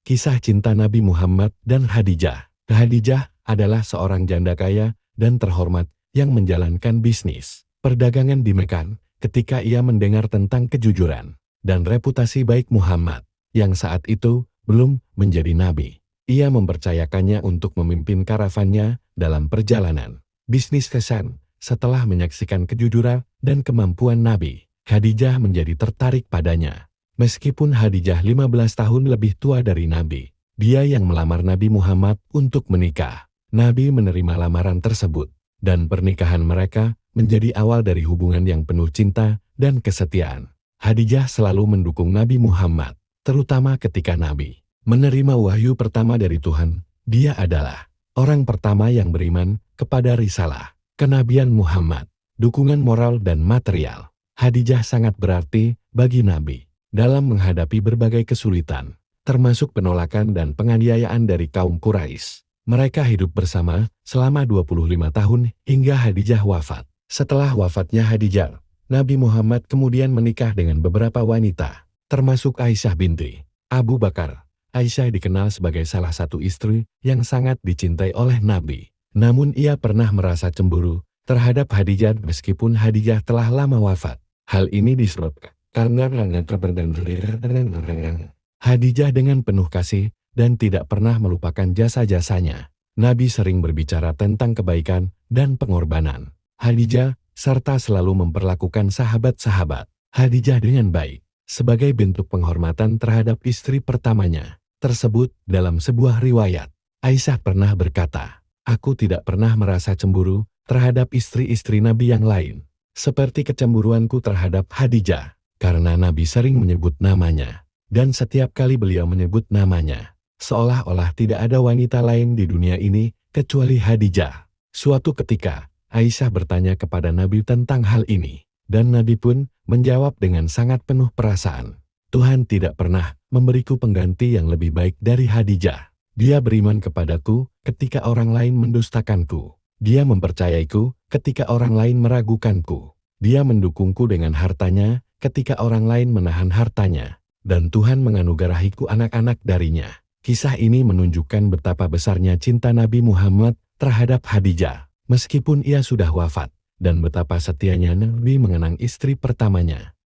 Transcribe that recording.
Kisah cinta Nabi Muhammad dan Khadijah. Khadijah adalah seorang janda kaya dan terhormat yang menjalankan bisnis perdagangan di Mekah ketika ia mendengar tentang kejujuran dan reputasi baik Muhammad yang saat itu belum menjadi nabi. Ia mempercayakannya untuk memimpin karavannya dalam perjalanan bisnis ke Syam. Setelah menyaksikan kejujuran dan kemampuan Nabi, Khadijah menjadi tertarik padanya. Meskipun Khadijah 15 tahun lebih tua dari Nabi, dia yang melamar Nabi Muhammad untuk menikah. Nabi menerima lamaran tersebut, dan pernikahan mereka menjadi awal dari hubungan yang penuh cinta dan kesetiaan. Khadijah selalu mendukung Nabi Muhammad, terutama ketika Nabi menerima wahyu pertama dari Tuhan. Dia adalah orang pertama yang beriman kepada risalah kenabian Muhammad. Dukungan moral dan material Khadijah sangat berarti bagi Nabi dalam menghadapi berbagai kesulitan, termasuk penolakan dan penganiayaan dari kaum Quraisy. Mereka hidup bersama selama 25 tahun hingga Khadijah wafat. Setelah wafatnya Khadijah, Nabi Muhammad kemudian menikah dengan beberapa wanita, termasuk Aisyah binti Abu Bakar. Aisyah dikenal sebagai salah satu istri yang sangat dicintai oleh Nabi. Namun ia pernah merasa cemburu terhadap Khadijah meskipun Khadijah telah lama wafat. Hal ini disebabkan karena Khadijah dengan penuh kasih dan tidak pernah melupakan jasa-jasanya. Nabi sering berbicara tentang kebaikan dan pengorbanan Khadijah, serta selalu memperlakukan sahabat-sahabat Khadijah dengan baik, sebagai bentuk penghormatan terhadap istri pertamanya. Tersebut dalam sebuah riwayat, Aisyah pernah berkata, "Aku tidak pernah merasa cemburu terhadap istri-istri Nabi yang lain, seperti kecemburuanku terhadap Khadijah. Karena Nabi sering menyebut namanya, dan setiap kali beliau menyebut namanya, seolah-olah tidak ada wanita lain di dunia ini kecuali Khadijah." Suatu ketika, Aisyah bertanya kepada Nabi tentang hal ini, dan Nabi pun menjawab dengan sangat penuh perasaan, "Tuhan tidak pernah memberiku pengganti yang lebih baik dari Khadijah. Dia beriman kepadaku ketika orang lain mendustakanku. Dia mempercayaiku ketika orang lain meragukanku. Dia mendukungku dengan hartanya ketika orang lain menahan hartanya, dan Tuhan menganugerahiku anak-anak darinya." Kisah ini menunjukkan betapa besarnya cinta Nabi Muhammad terhadap Khadijah, meskipun ia sudah wafat, dan betapa setianya Nabi mengenang istri pertamanya.